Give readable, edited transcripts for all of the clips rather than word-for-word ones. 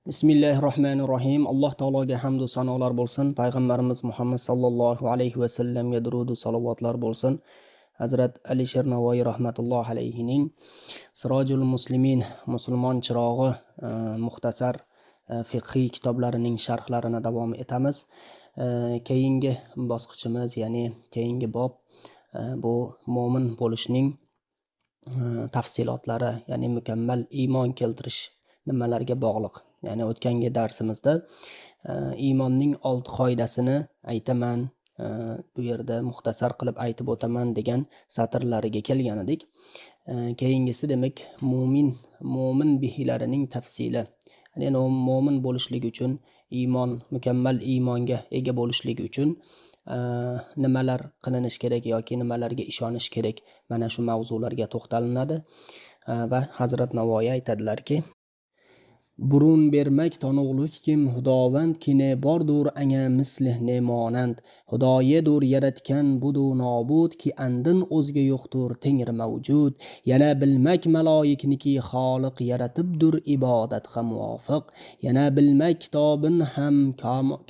Bismillahirrohmanirrohim. Alloh taologa hamd va sanolar bo'lsin. Payg'ambarimiz Muhammad sallallohu alayhi va sallamga durud va salovatlar bo'lsin. Hazrat Alisher Navoiy rahmatullohi alayhining Sirojul Muslimin, musulmon chirog'i muxtasar fiqhiy kitoblarining sharhlarini davom etamiz. Keyingi bosqichimiz, ya'ni keyingi bob bu mo'min bo'lishning tafsilotlari, ya'ni mukammal iymon keltirish nimalarga bog'liq. Ya'ni o'tgangi darsimizda iymonning 6 qoidasini aytaman, bu yerda muxtasar qilib aytib o'taman degan satrlariga kelgan edik. Keyingisi demak mo'min bihilarining tafsili. Ya'ni mo'min bo'lishlik uchun, mukammal iymonga ega bo'lishlik uchun nimalar qilinish kerak yoki nimalarga ishonish kerak, mana shu mavzularga to'xtalinadi va Hazrat Navoiy aytadilarki: burun bermak tonuqlik kim xudovand ki ne bordur anga mislih ne monand. Xudoyedur yaratgan budu nobud ki andin o'zga yo'qtur tengri mavjud. Yana bilmak maloikniki xoliq yaratibdur ibodatga muvofiq. Yana bilmak kitobin ham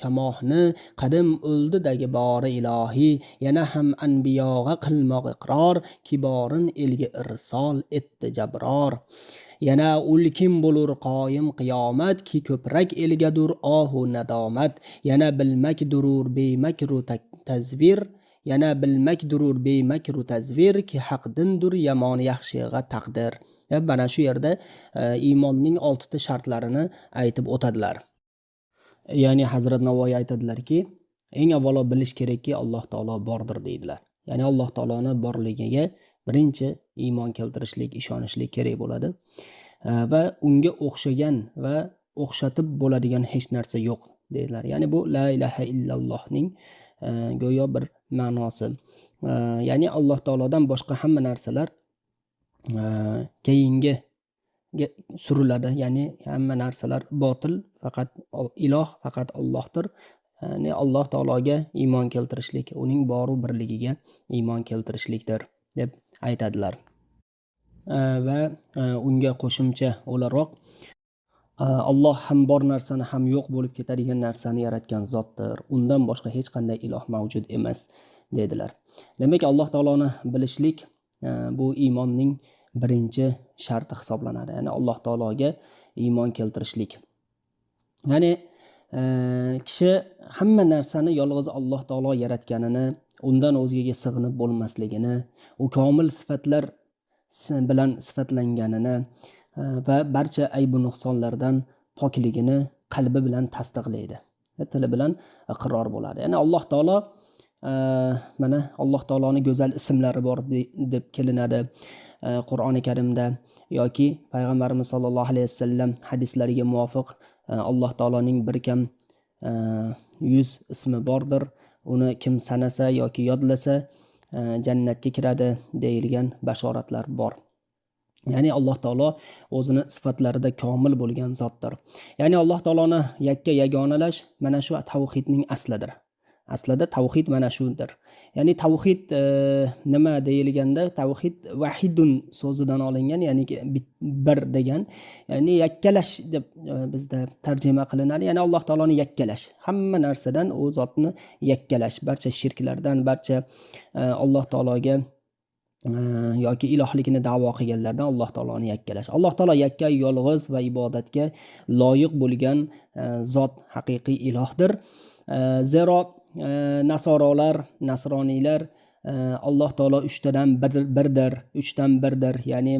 kamohni qadim o'ldidagi bori ilohiy. Yana ham anbiyoga qilmoq iqror kiborin elga irsol etdi jabror. Yana ul kim bo'lur qoyim qiyomat ki ko'prak elgadur ohu nadomat. Yana bilmak durur bemakru tazvir. Yana bilmak durur bemakru tazvir ki haqdindur yomon yaxshiga taqdir. Mana shu yerda iymonning 6 ta shartlarini aytib o'tadilar. Ya'ni Hazrat Navoiy aytadilarki, eng avvalo bilish kerakki Alloh taolo bordir deydilar. Ya'ni Alloh taoloning borligiga birinchi iymon keltirishlik, ishonishlik kerak bo'ladi. Va unga o'xshagan va o'xshatib bo'ladigan hech narsa yo'q deydilar. Ya'ni bu la ilaha illallohning go'yo bir ma'nosi. Ya'ni Alloh taolodan boshqa hamma narsalar keyingi suriladi. Ya'ni hamma narsalar botil, faqat iloh faqat Allohdir. Ya'ni Alloh taologa iymon keltirishlik, uning boru birligiga iymon keltirishlikdir deb aytadilar. Va unga qo'shimcha o'laroq Alloh ham bor narsani ham yo'q bo'lib ketadigan narsani yaratgan zotdir. Undan boshqa hech qanday iloh mavjud emas dedilar. Demak, Alloh taoloni bilishlik bu iymonning birinchi sharti hisoblanadi. Ya'ni Alloh taologa iymon keltirishlik. Ya'ni kishi hamma narsani yolg'iz Alloh taolo yaratganini, undan o'zgaga sig'inib bo'lmasligini, u komil sifatlar bilan sifatlanganini va barcha ayb va nuqsonlardan pokligini qalbi bilan tasdiqlaydi. Tili bilan iqror bo'ladi. Ya'ni Alloh taolo mana Alloh taoloning go'zal ismlari bor deb kelinadi Qur'oni Karimda yoki payg'ambarimiz sollallohu alayhi vasallam hadislariga muvofiq Alloh taoloning bir kam 100 ismi bordir. Uni kim sanasa yoki yodlasa jannatga kiradi deyilgan bashoratlar bor. Ya'ni Alloh taolo o'zini sifatlarida komil bo'lgan zotdir. Ya'ni Alloh taoloni yakka yagonalash mana shu tavhidning aslidir. Aslida tavhid mana shudir. Ya'ni tavhid nima deyilganda, tavhid vahidun so'zidan olingan, ya'ni bir degan, ya'ni yakkalash deb bizda tarjima qilinadi. Ya'ni Alloh taoloni yakkalash, hamma narsadan u zotni yakkalash, barcha shirklardan, barcha Alloh taologa yoki ilohligini da'vo qilganlardan Alloh taoloni yakkalash. Alloh taolo yakka, yolg'iz va ibodatga loyiq bo'lgan zot, haqiqiy ilohdir. Zero nasroniylar Alloh taolo 3tadan birdir, ya'ni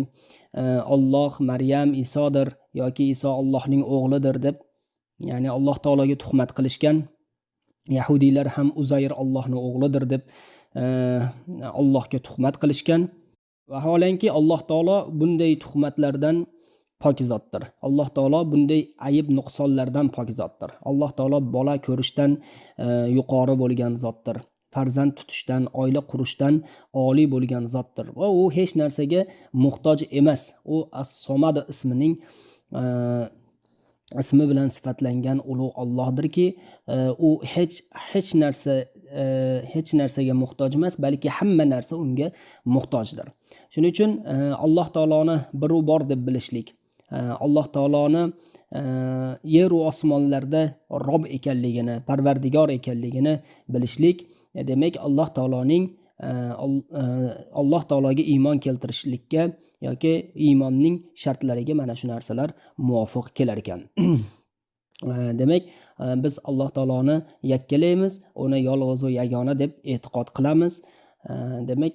Alloh, Maryam, Isodir yoki Iso Allohning o'g'lidir deb, ya'ni Alloh taologa tuhmat qilishgan. Yahudiylar ham Uzayr Allohning o'g'lidir deb Allohga tuhmat qilishgan. Vaholanki Alloh taolo bunday tuhmatlardan pok zotdir. Alloh taolo bunday ayib nuqsonlardan pok zotdir. Alloh taolo bola ko'rishdan yuqori bo'lgan zotdir. Farzand tutishdan, oila qurishdan oliy bo'lgan zotdir. Va u hech narsaga muhtoj emas. U As-Somad ismining ismi bilan sifatlangan ulug' Allohdirki, u hech narsaga muhtoj emas, balki hamma narsa unga muhtojdir. Shuning uchun Alloh taoloni bir bor deb bilishlik, Alloh taoloni yer va osmonlarda Rob ekanligini, Parvardigor ekanligini bilishlik, demak Alloh taoloning Alloh taologa iymon keltirishlikka yoki iymonning shartlariga mana shu narsalar muvofiq kelar ekan. Demak, biz Alloh taoloni yakkalaymiz, uni yolg'iz va yagona deb e'tiqod qilamiz. Demak,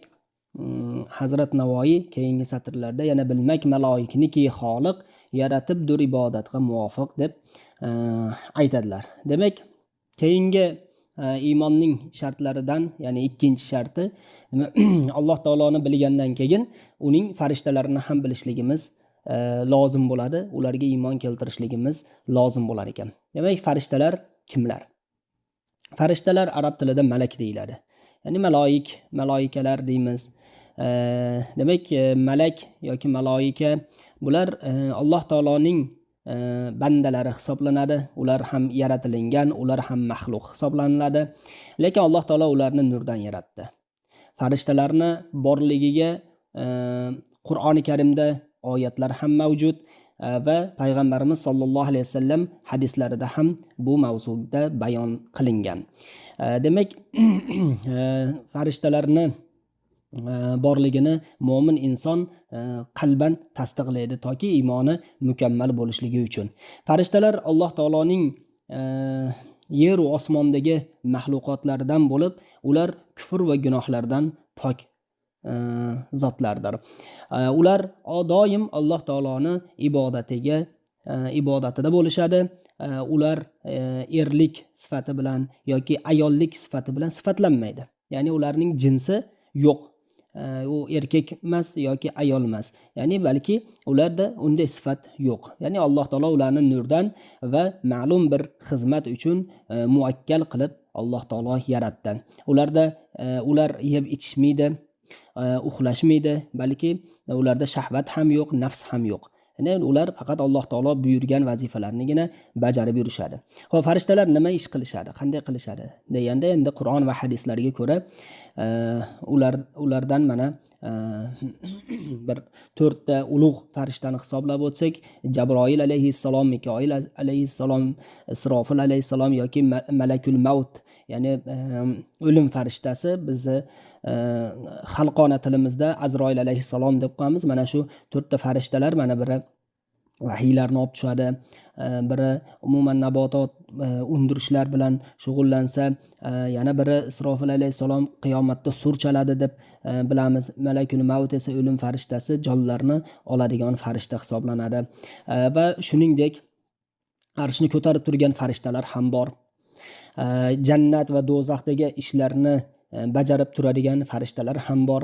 Hazrat Navoiy keyingi satrlarda yana bilmak maloikniki xoliq yaratibdur ibodatga muvofiq deb aytadilar. Demak, keyingi iymonning shartlaridan, ya'ni ikkinchi sharti Alloh taoloni bilgandan keyin uning farishtalarini ham bilishligimiz lozim bo'ladi, ularga iymon keltirishligimiz lozim bo'lar ekan. Demak, farishtalar kimlar? Farishtalar arab tilida malak deyiladi. Ya'ni maloikalar deymiz. Demak, malak yoki maloika bular Alloh taoloning bandalari hisoblanadi. Ular ham yaratilgan, ular ham maxluq hisoblanadi. Lekin Alloh taolo ularni nurdan yaratdi. Farishtalarni borligiga Qur'oni Karimda oyatlar ham mavjud va payg'ambarimiz sollallohu alayhi vasallam hadislarida ham bu mavzuda bayon qilingan. Demak, farishtalarni borligini mo'min inson qalban tasdiqlaydi toki iymoni mukammal bo'lishligi uchun. Farishtalar Alloh taoloning yer va osmondagi mahluqotlardan bo'lib, ular kufr va gunohlardan pok zotlardir. Ular doim Alloh taoloni ibodatida bo'lishadi. Ular erlik sifati bilan yoki ayollik sifati bilan sifatlanmaydi. Ya'ni ularning jinsi yo'q. U erkak emas yoki ayol emas. Ya'ni balki ularda unday sifat yo'q. Ya'ni Alloh taolo ularni nurdan va ma'lum bir xizmat uchun muakkal qilib Alloh taolo yaratdi. Ular yeb ichishmaydi, uxlashmaydi, balki ularda shahvat ham yo'q, nafs ham yo'q. Ya'ni ular faqat Alloh taolo buyurgan vazifalarnigina bajarib yurishadi. Xo'p, farishtalar nima ish qilishadi, qanday qilishadi deganda, endi Qur'on va hadislarga ko'ra ulardan mana bir 4 ta ulug' farishtani hisoblab o'tsak, Jabroil alayhissalom, Mikoil alayhissalom, Isrofil alayhissalom yoki Malakul Maut, ya'ni o'lim farishtasi, bizni xalqona tilimizda Azroil alayhissalom deb qo'yamiz. Mana shu 4 ta farishtalar, mana biri vahiylarni olib tushadi, biri umuman nabotot undirishlar bilan shug'ullansa, yana biri Isrofil alayhissalom qiyomatda sur chaladi deb bilamiz. Malakul Maut esa o'lim farishtasi, jonlarni oladigan farishta hisoblanadi. Va shuningdek arshni ko'tarib turgan farishtalar ham bor. Jannat va do'zaxdagi ishlarni bajarib turadigan farishtalar ham bor.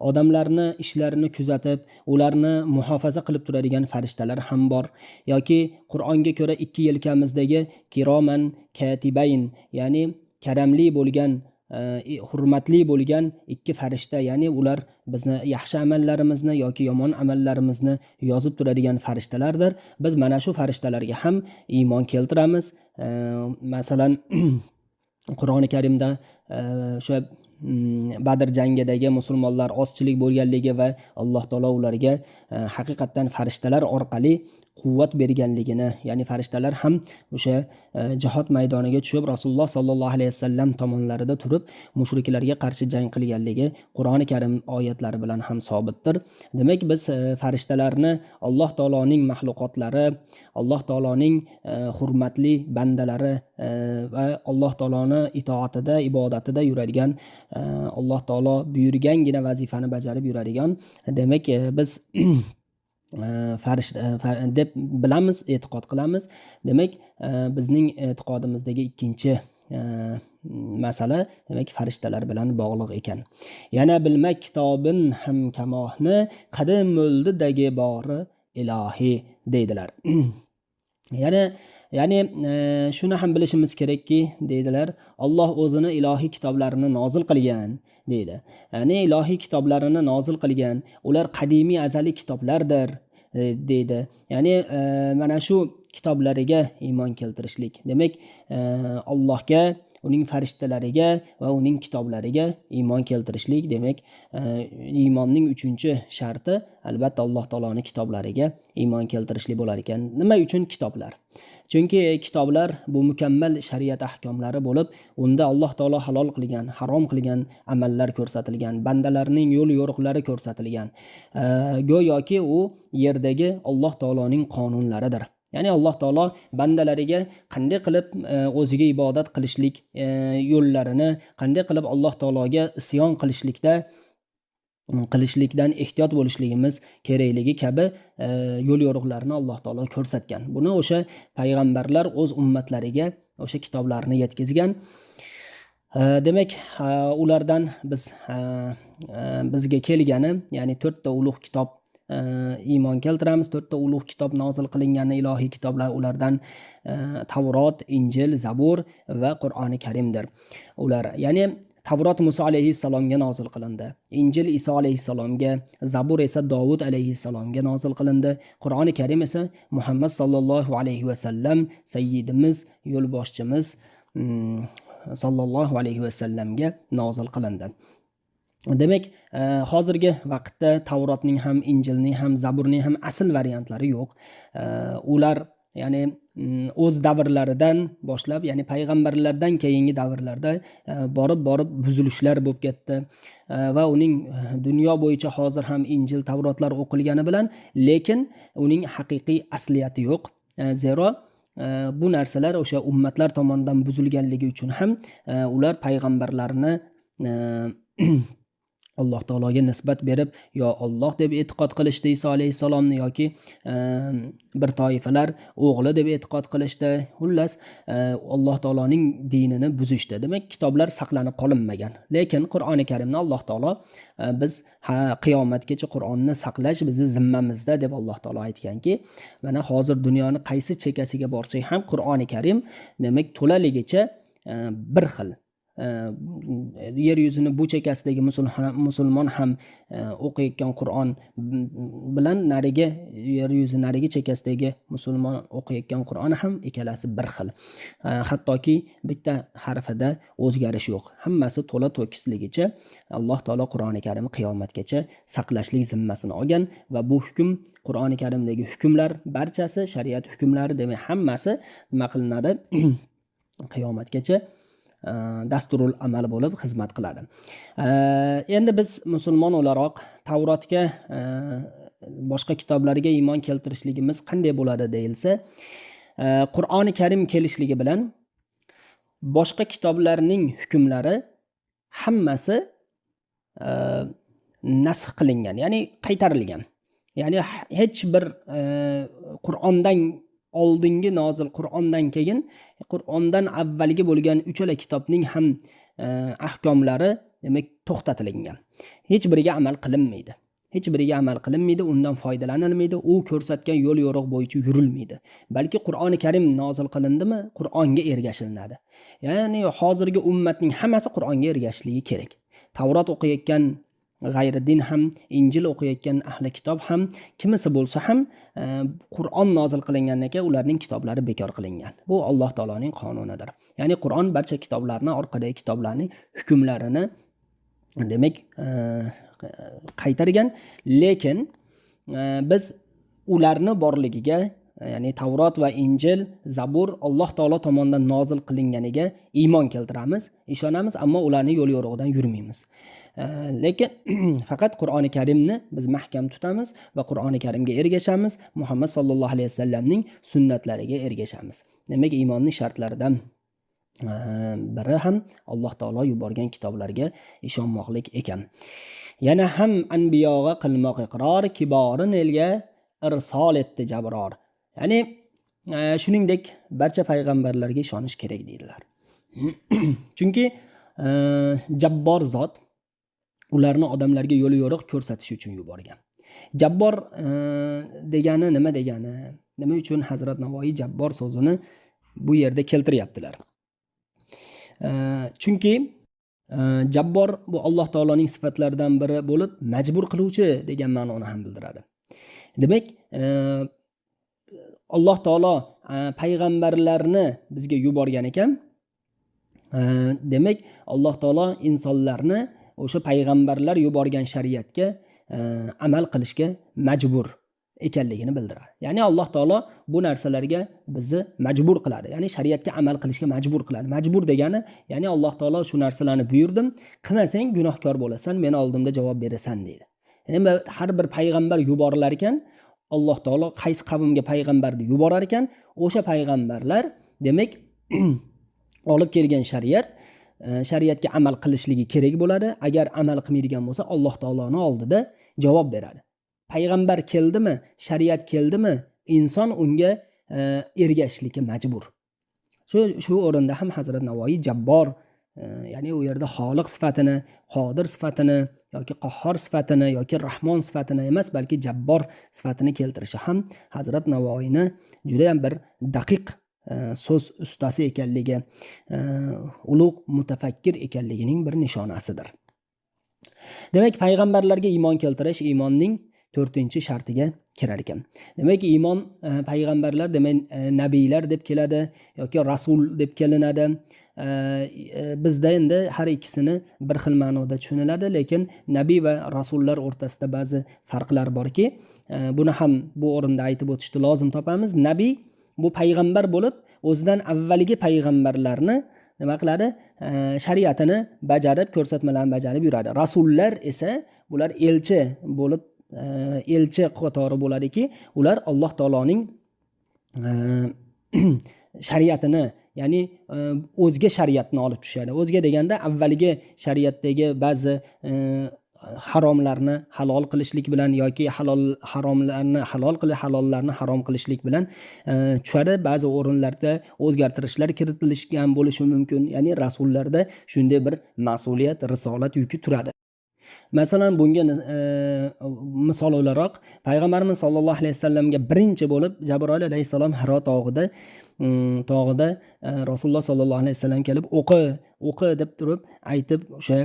Odamlarni ishlarini kuzatib, ularni muhofaza qilib turadigan farishtalar ham bor. Yoki Qur'onga ko'ra 2 yelkamizdagi kiroman katibayn, ya'ni karamli bo'lgan, hurmatli bo'lgan 2 farishta, ya'ni ular bizni yaxshi amallarimizni yoki yomon amallarimizni yozib turadigan farishtalardir. Biz mana shu farishtalarga ham iymon keltiramiz. Masalan, Qur'oni Karimda o'sha Badr jangidagi musulmonlar ozchilik bo'lganligi va Alloh taolo ularga haqiqatan farishtalar orqali quvvat berganligini, ya'ni farishtalar ham o'sha jihod maydoniga tushib Rasululloh sollallohu alayhi vasallam tomonlarida turib mushriklarga qarshi jang qilganligi Qur'oni Karim oyatlari bilan ham sobitdir. Demak, biz farishtalarni Alloh taoloning mahluqotlari, Alloh taoloning hurmatli bandalari va Alloh taoloni itoatida, ibodatida yuradigan, Alloh taolo buyurgangina vazifani bajarib yuradigan, demak biz farishta deb bilamiz, e'tiqod qilamiz. Demak, bizning e'tiqodimizdagi ikkinchi masala demak farishtalar bilan bog'liq ekan. Yana bilmak kitobin ham kamohni qadim o'ldidagi bori ilohiy deydilar. Ya'ni shuni ham bilishimiz kerakki, deydilar, Alloh o'zini ilohiy kitoblarini nozil qilgan deydi. Ya'ni ilohiy kitoblarini nozil qilgan, ular qadimiy azaliy kitoblardir deydi. Ya'ni mana shu kitoblariga iymon keltirishlik. Demak, Allohga, uning farishtalariga va uning kitoblariga iymon keltirishlik. Demak, iymonning 3-sharti albatta Alloh taoloning kitoblariga iymon keltirishlik bo'lar ekan. Nima uchun kitoblar? Chunki kitoblar bu mukammal shariat ahkomlari bo'lib, unda Alloh taolo halol qilgan, harom qilgan amallar ko'rsatilgan, bandalarning yo'l yo'riqlari ko'rsatilgan. Go'yoki u yerdagi Alloh taoloning qonunlaridir. Ya'ni Alloh taolo bandalariga qanday qilib o'ziga ibodat qilishlik yo'llarini, qanday qilib Alloh taologa isyon qilishlikdan ehtiyot bo'lishligimiz kerakligi kabi yo'l yo'riqlarni Alloh taolo ko'rsatgan. Buni o'sha payg'ambarlar o'z ummatlariga o'sha kitoblarni yetkazgan. Demak, ulardan bizga kelgani, ya'ni 4 ta ulug' kitob iymon keltiramiz. 4 ta ulug' kitob nozil qilingan ilohiy kitoblar, ulardan Tavrot, Injil, Zabur va Qur'oni Karimdir. Ular, ya'ni Tavrot Musa alayhissalomga nozil qilindi. Injil Iso alayhissalomga, Zabur esa Davud alayhissalomga nozil qilindi. Qur'oni Karim esa Muhammad sallallohu alayhi va sallam, sayyidimiz, yo'lboshchimiz sallallohu alayhi va sallamga nozil qilindi. Demak, hozirgi vaqtda Tavrotning ham, Injilning ham, Zaburning ham asl variantlari yo'q. Ular ya'ni o'z davrlaridan boshlab, ya'ni payg'ambarlardan keyingi davrlarda borib buzilishlar bo'lib ketdi va uning dunyo bo'yicha hozir ham Injil, Tavrotlar o'qilgani bilan, lekin uning haqiqiy asliyati yo'q. Zero bu narsalar o'sha ummatlar tomonidan buzilganligi uchun ham ular payg'ambarlarni Alloh taologa nisbat berib, yo Alloh deb e'tiqod qilishdi Iso alayhissalomni, yoki bir toifalar o'g'li deb e'tiqod qilishdi. Xullas, Alloh taoloning dinini buzishdi. Demak, kitoblar saqlanib qolinmagan. Lekin Qur'oni Karimni Alloh taolo biz qiyomatgacha Qur'onni saqlash bizni zimmamizda deb Alloh taolo aytganki, mana hozir dunyoni qaysi chekkasiga borsak ham Qur'oni Karim demak to'laligicha bir xil. Yer yuzini bu chekkasidagi musulmon ham o'qiyotgan Qur'on bilan narigi yer yuzi narigi chekkasidagi musulmon o'qiyotgan Qur'on ham ikkalasi bir xil. Hattoki bitta harfida o'zgarish yo'q. Hammasi to'la to'kisligicha Alloh taolo Qur'oni Karimni qiyomatgacha saqlashlik zimmasini olgan va bu hukm, Qur'oni Karimdagi hukmlar barchasi shariat hukmlari, demak hammasi nima qilinadi? Qiyomatgacha dasturul amal bo'lib xizmat qiladi. Endi biz musulmon o'laroq Tavrotga, boshqa kitoblarga iymon keltirishligimiz qanday bo'ladi deyilsa, Qur'oni Karim kelishligi bilan boshqa kitoblarning hukmlari hammasi nasx qilingan, ya'ni qaytarilgan. Ya'ni hech bir Qur'ondan oldingi nozil, Qur'ondan keyin, Qur'ondan avvalgi bo'lgan uchala kitobning ham ahkomlari demak to'xtatilgan. Hech biriga amal qilinmaydi. Undan foydalanilmaydi. U ko'rsatgan yo'l yo'riq bo'yicha yurilmaydi. Balki Qur'oni Karim nozil qilindimi, Qur'onga ergashilinadi. Ya'ni hozirgi ummatning hammasi Qur'onga ergashishligi kerak. Tavrot o'qiyotgan g'ayriddin ham, Injil o'qiyotgan ahli kitob ham, kimisi bo'lsa ham Qur'on nozil qilingandan keyin ularning kitoblari bekor qilingan. Bu Alloh taoloning qonunidir. Ya'ni Qur'on barcha kitoblarni, orqadagi kitoblarning hukmlarini demak qaytargan, lekin biz ularni borligiga, ya'ni Tavrot va Injil, Zabur Alloh taolo tomonidan nozil qilinganiga iymon keltiramiz, ishonamiz, ammo ularning yo'l yo'rigidan yurmaymiz. Lekin faqat Qur'oni Karimni biz mahkam tutamiz va Qur'oni Karimga ergashamiz, Muhammad sallallohu alayhi vasallamning sunnatlariga ergashamiz. Demak, iymonning shartlaridan biri ham Alloh taolo yuborgan kitoblarga ishonmoqlik ekan. Yana ham anbiyoga qilmoq iqror, kiborin elga irsol etdi jabror. Ya'ni shuningdek barcha payg'ambarlarga ishonish kerak deydilar. Chunki jabbor zot ularni odamlarga yo'l yo'riq ko'rsatish uchun yuborgan. Jabbor degani nima degani? Nima uchun Hazrat Navoiy jabbor so'zini bu yerda keltiryaptilar? Chunki jabbor bu Alloh taoloning sifatlaridan biri bo'lib, majbur qiluvchi degan ma'noni ham bildiradi. Demak, Alloh taolo payg'ambarlarni bizga yuborgan ekan Demak, Alloh taolo insonlarni o'sha payg'ambarlar yuborgan shariatga amal qilishga majbur ekanligini bildiradi. Ya'ni Alloh taolo bu narsalarga bizni majbur qiladi. Ya'ni shariatga amal qilishga majbur qiladi. Majbur degani, ya'ni Alloh taolo shu narsalarni buyurdim, qilmasang gunohkor bo'lasan, meni oldimda javob berasan deydi. Ya'ni har bir payg'ambar yuborilar ekan, Alloh taolo qaysi qavmga payg'ambarni yuborar ekan, o'sha payg'ambarlar demak olib kelgan shariatga amal qilishligi kerak bo'ladi. Agar amal qilmaydigan bo'lsa, Alloh taoloning oldida javob beradi. Payg'ambar keldimi, shariat keldimi, inson unga ergashishlikka majbur. Shu o'rinda ham Hazrat Navoiy Jabbor, ya'ni u yerda Xoliq sifatini, Qodir sifatini yoki Qahhor sifatini yoki Rahmon sifatini emas, balki Jabbor sifatini keltirishi ham Hazrat Navoiyni juda ham bir daqiq so'z ustasi ekanligi, ulug' mutafakkir ekanligining bir nishonasidir. Demak, payg'ambarlarga iymon keltirish iymonning 4-shartiga kirar ekan. Demak, iymon payg'ambarlar demak nabiylar deb keladi yoki rasul deb kelinadi. Bizda endi har ikkisini bir xil ma'noda tushuniladi, lekin nabiy va rasullar o'rtasida ba'zi farqlar borki, buni ham bu o'rinda aytib o'tishni lozim topamiz. Nabiy bu payg'ambar bo'lib, o'zidan avvalgi payg'ambarlarni nima qiladi? Shariatini bajarib, ko'rsatmalarni bajarib yuradi. Rasullar esa bular elchi bo'lib, elchi qatori bo'ladiki, ular Alloh taoloning shariatini, ya'ni o'zga shariatni olib tushadi. O'zga deganda avvalgi shariatdagi ba'zi haromlarni halol qilishlik bilan yoki haromlarni halol qilib, halollarni harom qilishlik bilan tushadi. Ba'zi o'rinlarda o'zgartirishlar kiritilishgan bo'lishi mumkin. Ya'ni rasullarda shunday bir mas'uliyat, risolat yuki turadi. Masalan, bunga misol o'laroq payg'ambarimiz sollallohu alayhi vasallamga birinchi bo'lib Jabroil alayhisalom Hiro tog'ida Rasululloh sollallohu alayhi vasallam kelib o'qi deb turib aytib o'sha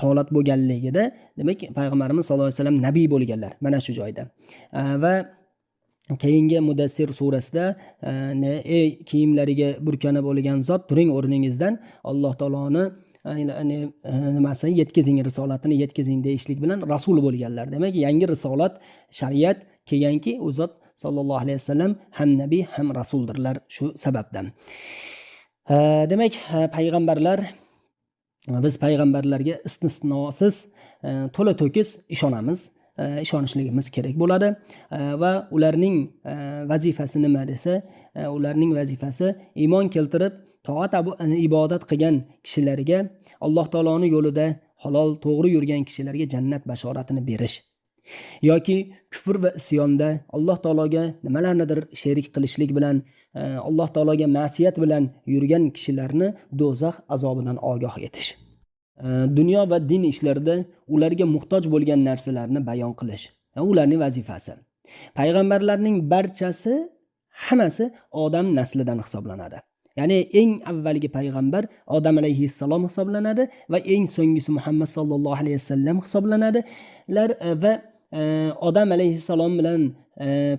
holat bo'lganligida, demak payg'ambarimiz sollallohu alayhi vasallam nabiy bo'lganlar mana shu joyda. Va keyingi Mudassir surasida ey kiyimlariga burkanib olgan zot, turing o'rningizdan, Alloh taoloni nimasi yetkazing, risolatini yetkazing deyishlik bilan rasul bo'lganlar. Demak, yangi risolat, shariat kelganki, u zot sallallohu alayhi vasallam ham nabiy ham rasuldirlar shu sababdan. Demak, payg'ambarlar, biz payg'ambarlarga istisnosiz to'la to'kis ishonamiz, ishonishligimiz kerak bo'ladi va ularning vazifasi nima desa, ularning vazifasi iymon keltirib toat ibodat qilgan kishilarga, Alloh taoloning yo'lida halol to'g'ri yurgan kishilarga jannat bashoratini berish yoki kufr va isyonda Alloh taologa nimalarnidir sherik qilishlik bilan, Alloh taologa ma'siyat bilan yurgan kishilarni do'zax azobidan ogoh etish. Dunyo va din ishlarida ularga muhtoj bo'lgan narsalarni bayon qilish ularning vazifasi. Payg'ambarlarning barchasi, hammasi odam naslidan hisoblanadi. Ya'ni eng avvalgi payg'ambar Odam alayhissalom hisoblanadi va eng so'nggisi Muhammad sallallohu alayhi vasallam hisoblanadi. Va Odam alayhissalom bilan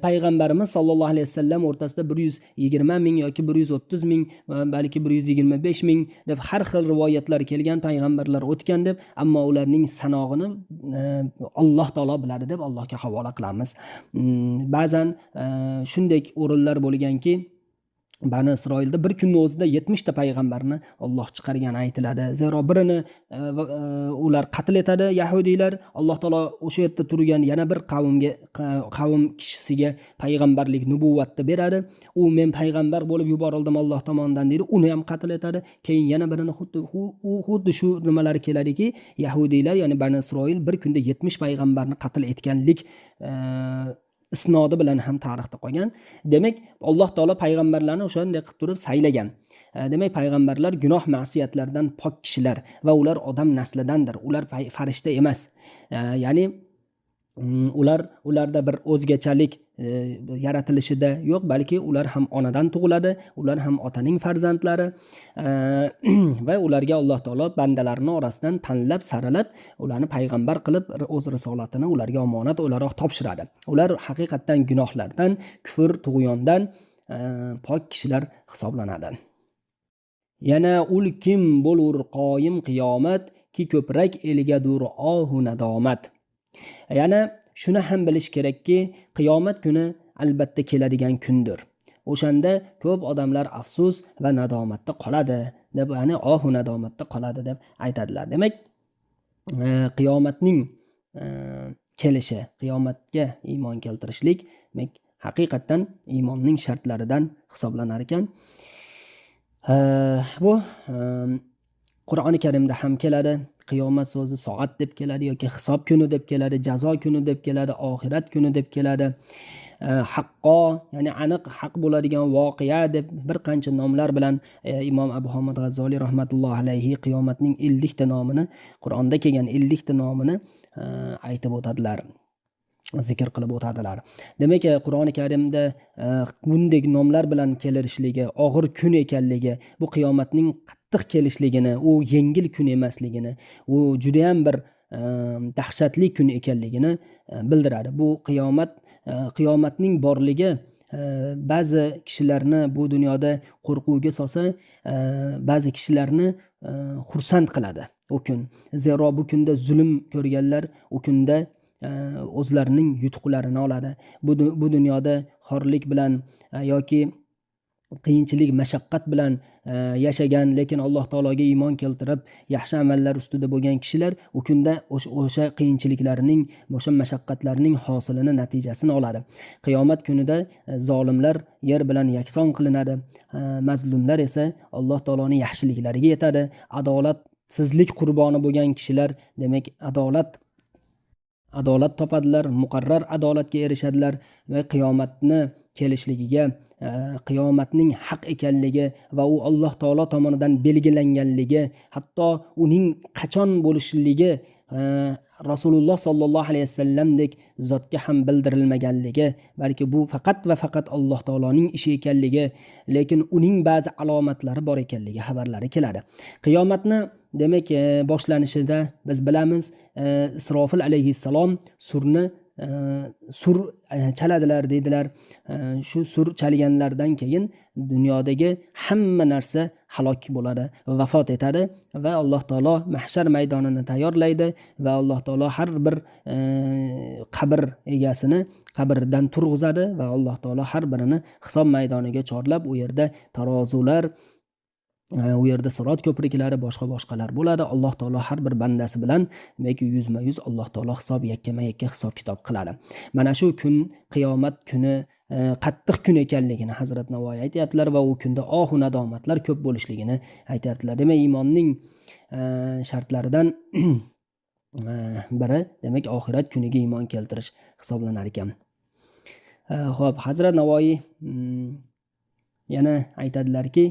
payg'ambarimiz sallallohu alayhi vasallam o'rtasida 120 ming yoki 130 ming, balki 125 ming deb har xil rivoyatlar kelgan, payg'ambarlar o'tgan deb, ammo ularning sanog'ini Alloh taolo biladi deb Allohga havola qilamiz. Ba'zan shunday o'rinlar bo'lganki, Bani Isroilda bir kunning o'zida 70 ta payg'ambarni Alloh chiqargani aytiladi. Zero birini ular qatl etadi yahudiylar. Alloh taolo o'sha yerda turgan yana bir qavm kishisiga payg'ambarlik, nubuvvatni beradi. U men payg'ambar bo'lib yuborildim Alloh tomonidan deydi. Uni ham qatl etadi. Keyin yana birini xuddi shu nimalar keladiki, yahudiylar, ya'ni Bani Isroil bir kunda 70 payg'ambarni qatl etganlik isnodi bilan ham tarixda qolgan. Demak, Alloh taolo payg'ambarlarni o'shanday qilib turib saylagan. Demak, payg'ambarlar gunoh ma'siyatlardan pok kishilar va ular odam naslidandir. Ular farishta emas. Ya'ni ularda bir o'zgachalik yaratilishida yo'q, balki ular ham onadan tug'iladi, ular ham otaning farzandlari va ularga Alloh taolo bandalarini orasidan tanlab, saralab, ularni payg'ambar qilib o'z risolatini ularga omonat o'laroq topshiradi. Ular haqiqatdan gunohlardan, kufr, tug'yondan pok kishilar hisoblanadi. Yana ul kim bo'lur qoyim qiyomat, ki ko'prak eligadur ohu nadomat. Yana shuni ham bilish kerakki, qiyomat kuni albatta keladigan kundir. O'shanda ko'p odamlar afsus va nadomatda qoladi deb, ya'ni ohu nadomatda qoladi deb aytadilar. Demak, qiyomatning kelishi, qiyomatga iymon keltirishlik demak haqiqatdan iymonning shartlaridan hisoblanar ekan. Bu Qur'oni Karimda ham keladi. Qiyomat so'zi soat deb keladi yoki hisob kuni deb keladi, jazo kuni deb keladi, oxirat kuni deb keladi. Haqqo, ya'ni aniq haq bo'ladigan voqea deb bir qancha nomlar bilan Imom Abu Hamid G'azzoliy rahmatullohi alayhi qiyomatning 50 ta nomini, Qur'onda kelgan 50 ta nomini aytib o'tadilar, zikr qilib o'tadilar. Demak, Qur'oni Karimda bunday nomlar bilan kelirishligi, og'ir kun ekanligi, bu qiyomatning qattiq kelishligini, u yengil kun emasligini, u juda ham bir dahshatli kun ekanligini bildiradi. Bu qiyomatning borligi ba'zi kishilarni bu dunyoda qo'rquvga solsa, ba'zi kishilarni xursand qiladi u kun. Zero bu kunda zulm ko'rganlar u kunda o'zlarining yutuqlarini oladi. Bu dunyoda xorlik bilan yoki qiyinchilik, mashaqqat bilan yashagan, lekin Alloh taologa iymon keltirib yaxshi amallar ustida bo'lgan kishilar u kunda o'sha qiyinchiliklarning, o'sha mashaqqatlarning hosilini, natijasini oladi. Qiyomat kunida zolimlar yer bilan yakson qilinadi, mazlumlar esa Alloh taoloning yaxshiliklariga yetadi. Adolatsizlik qurboni bo'lgan kishilar demak adolat topadilar, muqarrar adolatga erishadilar va qiyomatni kelishligiga, qiyomatning haq ekanligi va u Alloh taolo tomonidan belgilanganligi, hatto uning qachon bo'lishligi Rasululloh sollallohu alayhi vasallamdek zotga ham bildirilmaganligi, balki bu faqat va faqat Alloh taoloning ishi ekanligi, lekin uning ba'zi alomatlari bor ekanligi xabarlari keladi. Qiyomatni demak boshlanishida biz bilamiz, Isrofil alayhissalom sur chaladilar deydilar. Shu sur chalganlardan keyin dunyodagi hamma narsa halok bo'ladi, vafot etadi va Alloh taolo mahshar maydonini tayyorlaydi va Alloh taolo har bir qabr egasini qabrdan turg'izadi va Alloh taolo har birini hisob maydoniga chorlab, u yerda tarozular, u yerda sirot ko'priklari, boshqalar bo'ladi. Alloh taolo har bir bandasi bilan demak yuzma-yuz Alloh taolo hisob yakkama-yakka hisob kitob qiladi. Mana shu kun, qiyomat kuni qattiq kun ekanligini Hazrat Navoiy aytayaptilar va u kunda ohu nadomatlar ko'p bo'lishligini aytayaptilar. Demak, iymonning shartlaridan biri demak oxirat kuniga iymon keltirish hisoblanar ekan. Xo'p, Hazrat Navoiy yana aytadilarki,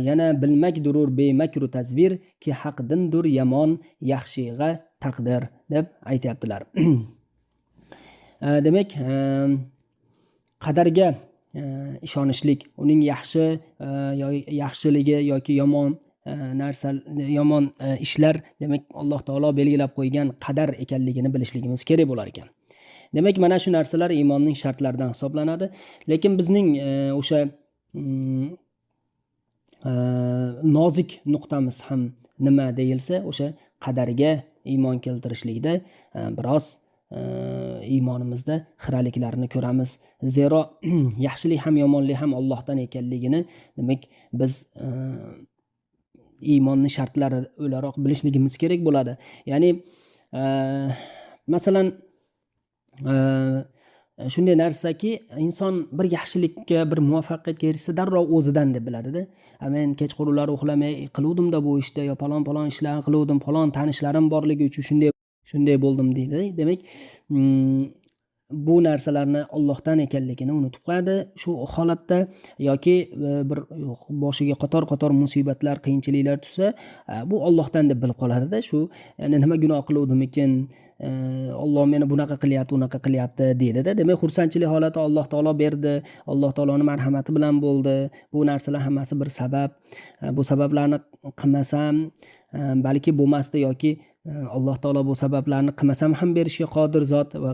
yana bilmak durur bemakru tazvir, ki haqdindur yomon yaxshiga taqdir deb aytayaptilar. Demak, qadarga ishonishlik, uning yaxshiligi yoki yomon yomon ishlar demak Alloh taolo belgilab qo'ygan qadar ekanligini bilishligimiz kerak bo'lar ekan. Demak, mana shu narsalar iymonning shartlaridan hisoblanadi. Lekin bizning o'sha nozik nuqtamiz ham nima deyilsa, o'sha qadarga iymon keltirishlikda biroz iymonimizda xiraliklarni ko'ramiz. Zero yaxshilik ham yomonlik ham Allohdan ekanligini demak biz iymonning shartlari o'laroq bilishligimiz kerak bo'ladi. Ya'ni masalan shunday narsaki, inson bir yaxshilikka, bir muvaffaqiyatga erishsa darrov o'zidan deb biladida. Men kechqurunlar uxlamay qiluvdim-da bu ishda, yo falon ishlarni qiluvdim, falon tanishlarim borligi uchun shunday bo'ldim deydi. Demak, bu narsalarni Allohdan ekanligini unutib qo'yadi. Shu holatda yoki bir boshiga qator musibatlar, qiyinchiliklar tushsa, bu Allohdan deb bilib qoladida. Shu ya'ni nima gunoh qiluvdim ekan, Alloh meni bunaqa qilyapti, unaqa qilyapti deydi-da. Demak, xursandchilik holati Alloh taolo berdi, Alloh taoloning marhamati bilan bo'ldi. Bu narsalar hammasi bir sabab. Bu sabablarni qilmasam balki bo'lmasdi yoki Alloh taolo bu sabablarni qilmasam ham berishga qodir zot va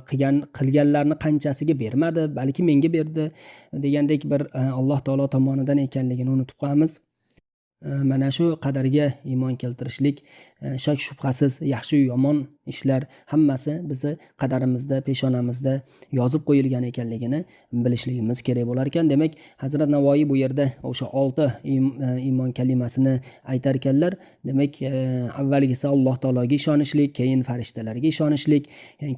qilganlarni qanchasiga bermadi, balki menga berdi degandek bir Alloh taolo tomonidan ekanligini unutib qo'yamiz. mana shu qadarga iymon keltirishlik shak shubhasiz yaxshi yomon ishlar hammasi bizni qadarimizda, peshonamizda yozib qo'yilgan ekanligini bilishligimiz kerak bo'lar ekan. Demak, Hazrat Navoiy bu yerda o'sha 6 iymon kalimasini aytar ekanlar. Demak, avvalgisi Alloh taologa ishonishlik, keyin farishtalarga ishonishlik,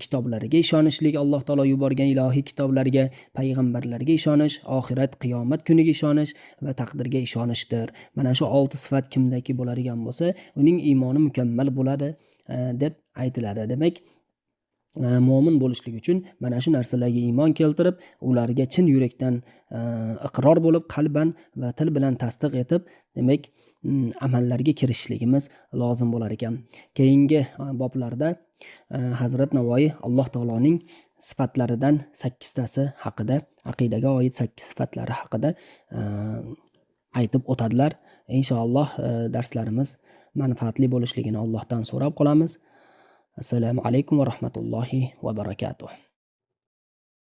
kitoblariga ishonishlik, Alloh taolo yuborgan ilohiy kitoblarga, payg'ambarlarga ishonish, oxirat, qiyomat kuniga ishonish va taqdirga ishonishdir. Mana shu 6 sifat kimdaki bo'ladigan bo'lsa, uning iymoni mukammal bo'ladi deb aytiladi. Demak, mo'min bo'lishlik uchun mana shu narsalarga iymon keltirib, ularga chin yurakdan iqror bo'lib, qalban va til bilan tasdiq etib, demak, amallarga kirishishligimiz lozim bo'lar ekan. Keyingi boblarda Hazrat Navoiy Alloh taoloning sifatlaridan 8 tasi haqida, aqidaga oid 8 sifatlari haqida aytib o'tadilar. Inshaalloh darslarimiz manfaatli bo'lishligini Allohdan so'rab qolamiz. Assalomu alaykum va rahmatullohi va barakatuh.